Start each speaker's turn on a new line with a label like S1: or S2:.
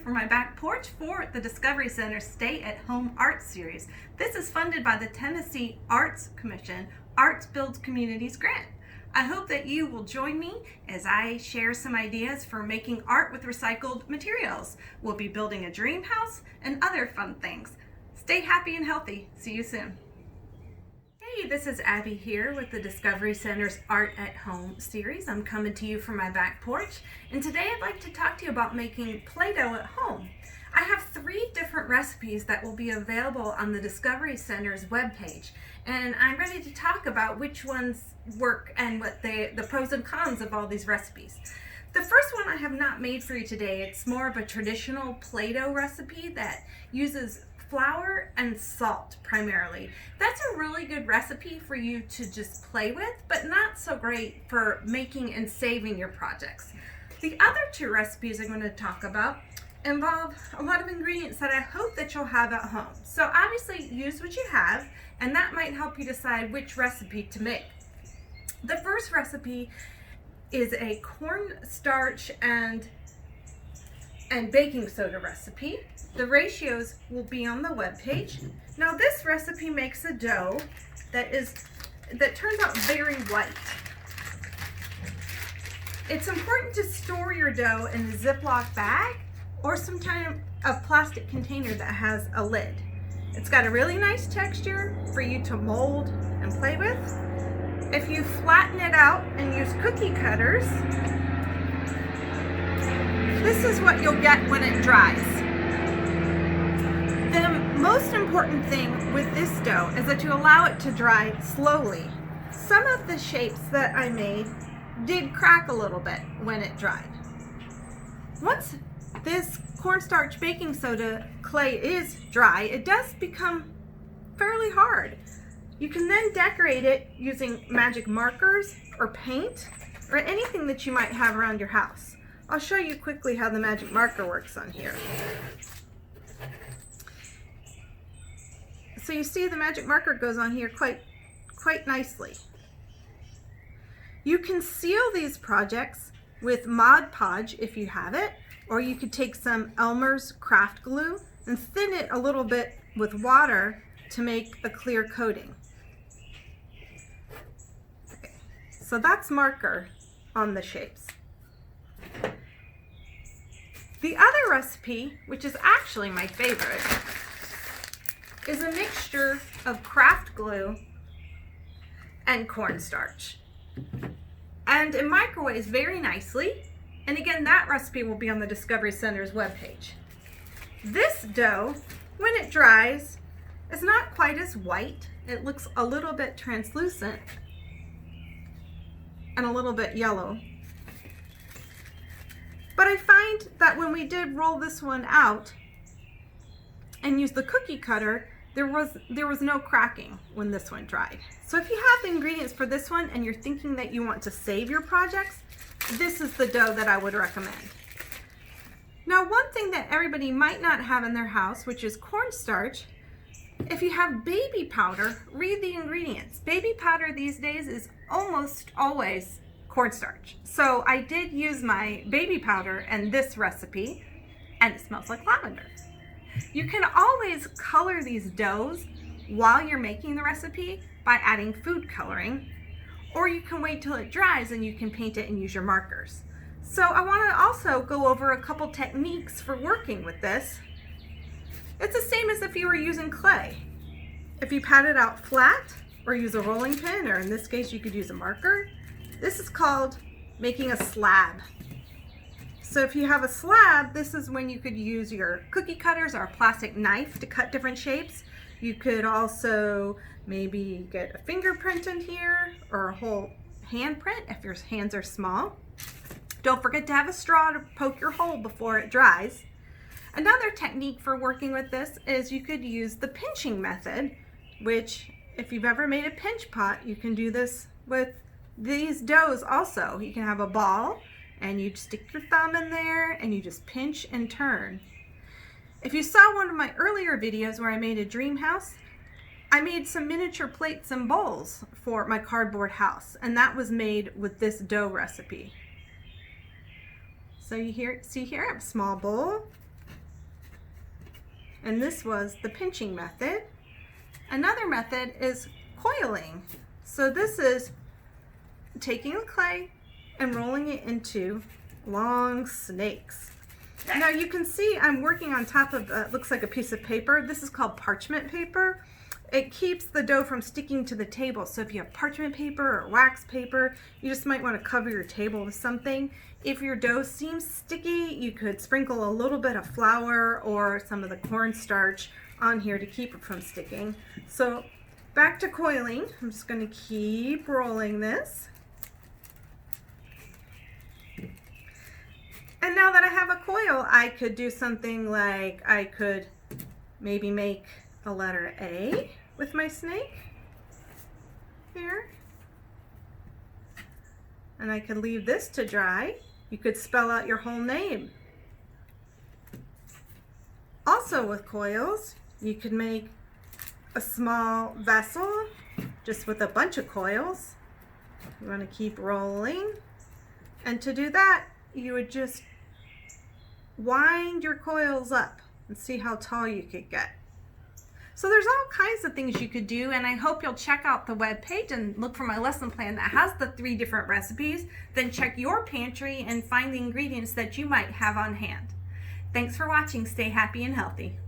S1: from my back porch for the Discovery Center Stay at Home Art Series. This is funded by the Tennessee Arts Commission Arts Builds Communities grant. I hope that you will join me as I share some ideas for making art with recycled materials. We'll be building a dream house and other fun things. Stay happy and healthy. See you soon. Hey, this is Abby here with the Discovery Center's Art at Home series. I'm coming to you from my back porch, and today I'd like to talk to you about making Play-Doh at home. I have 3 different recipes that will be available on the Discovery Center's webpage, and I'm ready to talk about which ones work and what the pros and cons of all these recipes. The first one I have not made for you today. It's more of a traditional Play-Doh recipe that uses flour and salt primarily. That's a really good recipe for you to just play with, but not so great for making and saving your projects. The other 2 recipes I'm going to talk about involve a lot of ingredients that I hope that you'll have at home. So obviously use what you have, and that might help you decide which recipe to make. The first recipe is a cornstarch and baking soda recipe. The ratios will be on the webpage. Now this recipe makes a dough that turns out very white. It's important to store your dough in a Ziploc bag or some kind of plastic container that has a lid. It's got a really nice texture for you to mold and play with. If you flatten it out and use cookie cutters, this is what you'll get when it dries. The most important thing with this dough is that you allow it to dry slowly. Some of the shapes that I made did crack a little bit when it dried. Once this cornstarch baking soda clay is dry, it does become fairly hard. You can then decorate it using magic markers or paint or anything that you might have around your house. I'll show you quickly how the magic marker works on here. So you see the magic marker goes on here quite nicely. You can seal these projects with Mod Podge if you have it, or you could take some Elmer's craft glue and thin it a little bit with water to make a clear coating. Okay. So that's marker on the shapes. The other recipe, which is actually my favorite, is a mixture of craft glue and cornstarch. And it microwaves very nicely. And again, that recipe will be on the Discovery Center's webpage. This dough, when it dries, is not quite as white. It looks a little bit translucent and a little bit yellow. But I find that when we did roll this one out and use the cookie cutter, there was no cracking when this one dried. So if you have the ingredients for this one and you're thinking that you want to save your projects, this is the dough that I would recommend. Now, one thing that everybody might not have in their house, which is cornstarch, if you have baby powder, read the ingredients. Baby powder these days is almost always cornstarch. So I did use my baby powder in this recipe, and it smells like lavender. You can always color these doughs while you're making the recipe by adding food coloring, or you can wait till it dries and you can paint it and use your markers. So I want to also go over a couple techniques for working with this. It's the same as if you were using clay. If you pat it out flat or use a rolling pin, or in this case you could use a marker, this is called making a slab. So if you have a slab, this is when you could use your cookie cutters or a plastic knife to cut different shapes. You could also maybe get a fingerprint in here or a whole handprint if your hands are small. Don't forget to have a straw to poke your hole before it dries. Another technique for working with this is you could use the pinching method, which if you've ever made a pinch pot, you can do this with these doughs also. You can have a ball and you stick your thumb in there and you just pinch and turn. If you saw one of my earlier videos where I made a dream house, I made some miniature plates and bowls for my cardboard house, and that was made with this dough recipe. So you see here, I have a small bowl, and this was the pinching method. Another method is coiling. So this is taking the clay and rolling it into long snakes. Now you can see I'm working on top of looks like a piece of paper. This is called parchment paper. It keeps the dough from sticking to the table. So if you have parchment paper or wax paper, you just might want to cover your table with something. If your dough seems sticky, you could sprinkle a little bit of flour or some of the cornstarch on here to keep it from sticking. So back to coiling. I'm just going to keep rolling this. And now that I have a coil, I could do something like I could maybe make a letter A with my snake here. And I could leave this to dry. You could spell out your whole name. Also with coils, you could make a small vessel just with a bunch of coils. You want to keep rolling. And to do that, you would just wind your coils up and see how tall you could get. So there's all kinds of things you could do, and I hope you'll check out the web page and look for my lesson plan that has the 3 different recipes. Then check your pantry and find the ingredients that you might have on hand. Thanks for watching. Stay happy and healthy.